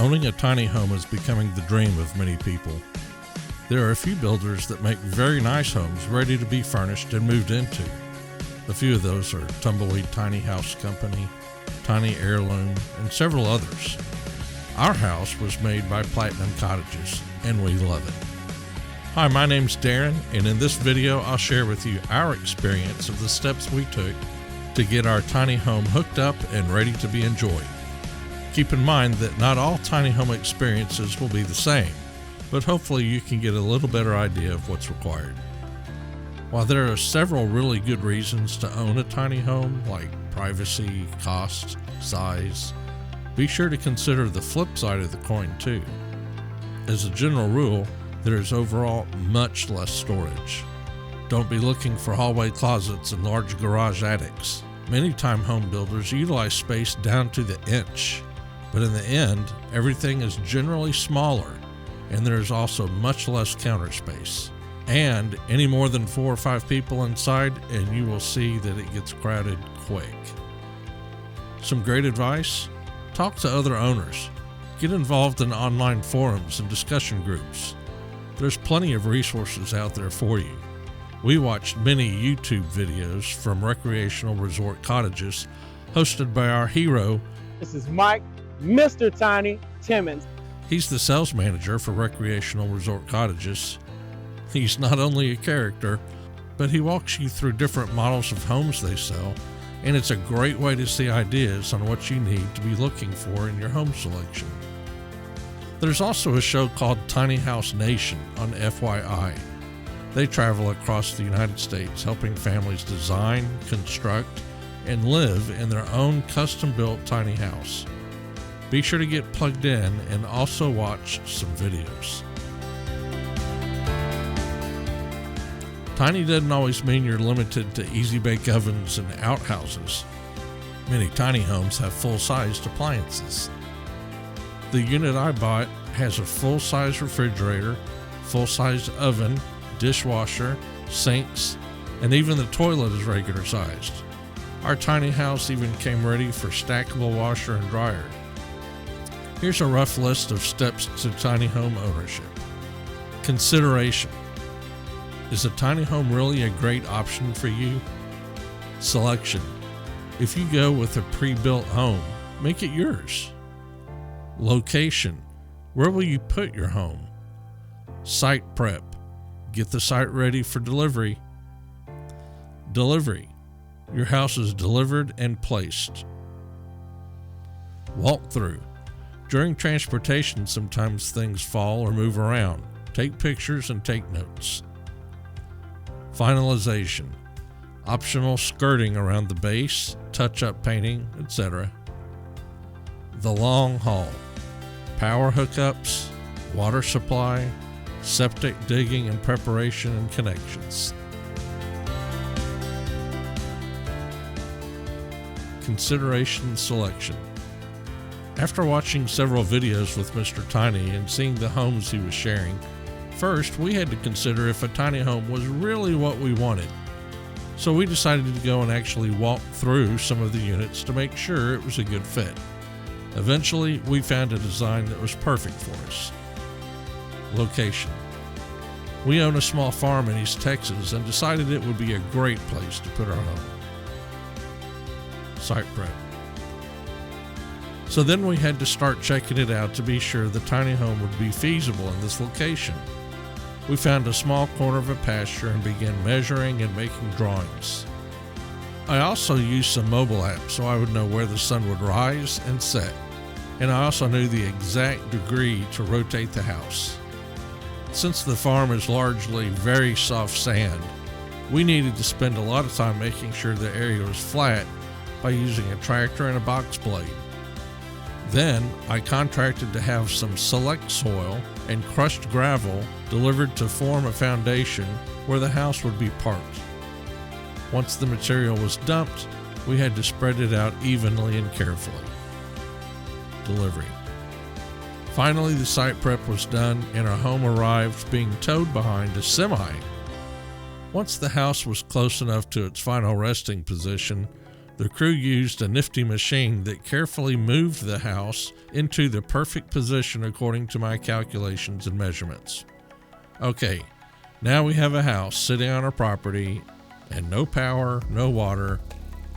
Owning a tiny home is becoming the dream of many people. There are a few builders that make very nice homes ready to be furnished and moved into. A few of those are Tumbleweed Tiny House Company, Tiny Heirloom, and several others. Our house was made by Platinum Cottages, and we love it. Hi, my name's Darren, and in this video I'll share with you our experience of the steps we took to get our tiny home hooked up and ready to be enjoyed. Keep in mind that not all tiny home experiences will be the same, but hopefully you can get a little better idea of what's required. While there are several really good reasons to own a tiny home, like privacy, cost, size, be sure to consider the flip side of the coin too. As a general rule, there is overall much less storage. Don't be looking for hallway closets and large garage attics. Many time home builders utilize space down to the inch, but in the end, everything is generally smaller, and there is also much less counter space. And any more than 4 or 5 people inside, and you will see that it gets crowded quick. Some great advice: talk to other owners. Get involved in online forums and discussion groups. There's plenty of resources out there for you. We watched many YouTube videos from recreational resort cottages hosted by our hero. This is Mike, Mr. Tiny Timmons. He's the sales manager for recreational resort cottages. He's not only a character, but he walks you through different models of homes they sell, and it's a great way to see ideas on what you need to be looking for in your home selection. There's also a show called Tiny House Nation on FYI. They travel across the United States helping families design, construct, and live in their own custom-built tiny house. Be sure to get plugged in and also watch some videos. Tiny doesn't always mean you're limited to easy bake ovens and outhouses. Many tiny homes have full-sized appliances. The unit I bought has a full-size refrigerator, full-size oven, dishwasher, sinks, and even the toilet is regular sized. Our tiny house even came ready for stackable washer and dryer. Here's a rough list of steps to tiny home ownership. Consideration: is a tiny home really a great option for you? Selection: if you go with a pre-built home, make it yours. Location: where will you put your home? Site prep: get the site ready for delivery. Delivery: your house is delivered and placed. Walkthrough: during transportation, sometimes things fall or move around. Take pictures and take notes. Finalization: optional skirting around the base, touch-up painting, etc. The long haul: power hookups, water supply, septic digging and preparation and connections. Consideration selection: after watching several videos with Mr. Tiny and seeing the homes he was sharing, first we had to consider if a tiny home was really what we wanted. So we decided to go and actually walk through some of the units to make sure it was a good fit. Eventually, we found a design that was perfect for us. Location: we own a small farm in East Texas and decided it would be a great place to put our home. Site prep: so then we had to start checking it out to be sure the tiny home would be feasible in this location. We found a small corner of a pasture and began measuring and making drawings. I also used some mobile apps so I would know where the sun would rise and set, and I also knew the exact degree to rotate the house. Since the farm is largely very soft sand, we needed to spend a lot of time making sure the area was flat by using a tractor and a box blade. Then I contracted to have some select soil and crushed gravel delivered to form a foundation where the house would be parked. Once the material was dumped, we had to spread it out evenly and carefully. Delivery: finally, the site prep was done and our home arrived being towed behind a semi. Once the house was close enough to its final resting position, The crew used a nifty machine that carefully moved the house into the perfect position according to my calculations and measurements. Okay, now we have a house sitting on our property and no power, no water,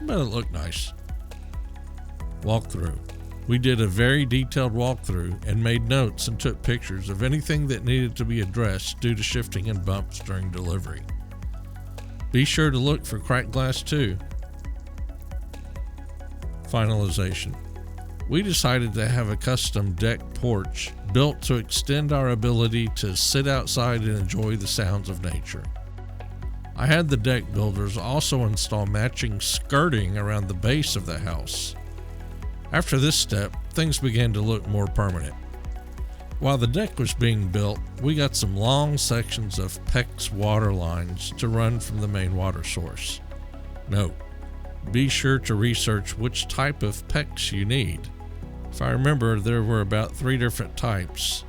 but it looked nice. Walkthrough. We did a very detailed walkthrough and made notes and took pictures of anything that needed to be addressed due to shifting and bumps during delivery. Be sure to look for cracked glass too. Finalization. We decided to have a custom deck porch built to extend our ability to sit outside and enjoy the sounds of nature. I had the deck builders also install matching skirting around the base of the house. After this step, things began to look more permanent. While the deck was being built, we got some long sections of PEX water lines to run from the main water source. Note, be sure to research which type of PEX you need. If I remember, there were about 3 different types.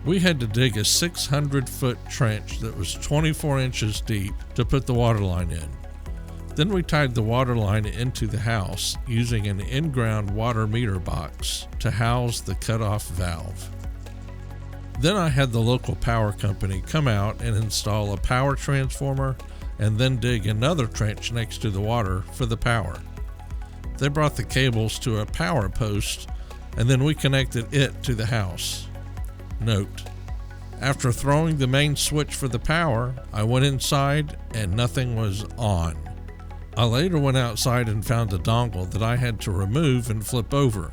We had to dig a 600-foot trench that was 24 inches deep to put the water line in. Then we tied the water line into the house using an in-ground water meter box to house the cutoff valve. Then I had the local power company come out and install a power transformer and then dig another trench next to the water for the power. They brought the cables to a power post and then we connected it to the house. Note, after throwing the main switch for the power, I went inside and nothing was on. I later went outside and found a dongle that I had to remove and flip over.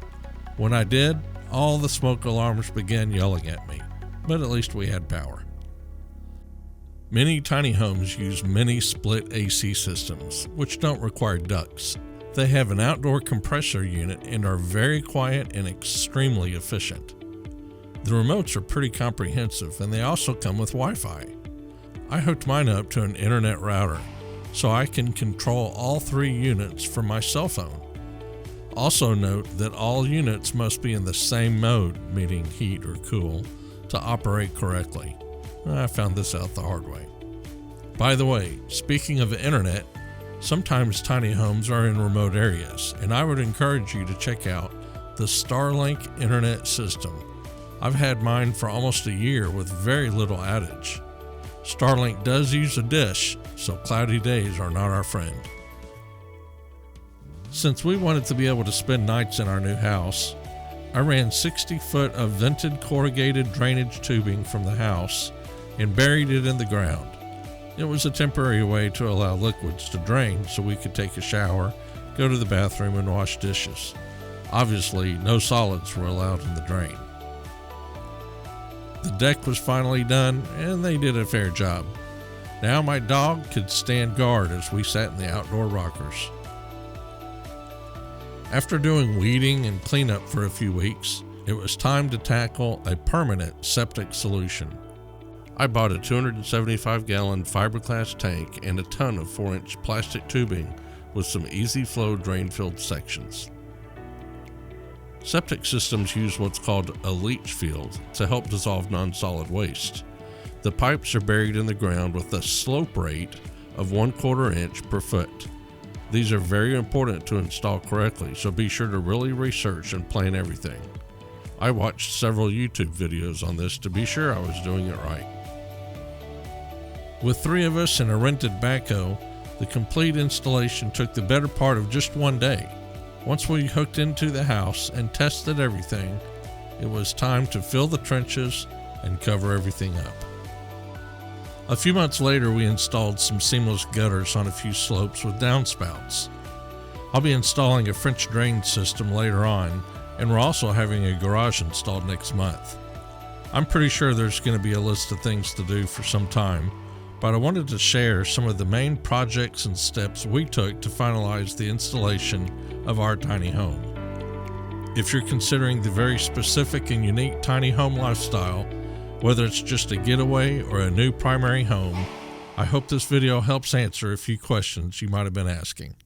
When I did, all the smoke alarms began yelling at me, but at least we had power. Many tiny homes use mini split AC systems, which don't require ducts. They have an outdoor compressor unit and are very quiet and extremely efficient. The remotes are pretty comprehensive and they also come with Wi-Fi. I hooked mine up to an internet router so I can control all 3 units from my cell phone. Also note that all units must be in the same mode, meaning heat or cool, to operate correctly. I found this out the hard way. By the way, speaking of internet, sometimes tiny homes are in remote areas, and I would encourage you to check out the Starlink internet system. I've had mine for almost a year with very little outage. Starlink does use a dish, so cloudy days are not our friend. Since we wanted to be able to spend nights in our new house, I ran 60 foot of vented corrugated drainage tubing from the house and buried it in the ground. It was a temporary way to allow liquids to drain so we could take a shower, go to the bathroom, and wash dishes. Obviously, no solids were allowed in the drain. The deck was finally done, and they did a fair job. Now my dog could stand guard as we sat in the outdoor rockers. After doing weeding and cleanup for a few weeks, it was time to tackle a permanent septic solution. I bought a 275-gallon fiberglass tank and a ton of 4-inch plastic tubing with some easy flow drain-filled sections. Septic systems use what's called a leach field to help dissolve non-solid waste. The pipes are buried in the ground with a slope rate of 1/4 inch per foot. These are very important to install correctly, so be sure to really research and plan everything. I watched several YouTube videos on this to be sure I was doing it right. With 3 of us and a rented backhoe, the complete installation took the better part of just 1 day. Once we hooked into the house and tested everything, it was time to fill the trenches and cover everything up. A few months later, we installed some seamless gutters on a few slopes with downspouts. I'll be installing a French drain system later on, and we're also having a garage installed next month. I'm pretty sure there's going to be a list of things to do for some time, but I wanted to share some of the main projects and steps we took to finalize the installation of our tiny home. If you're considering the very specific and unique tiny home lifestyle, whether it's just a getaway or a new primary home, I hope this video helps answer a few questions you might have been asking.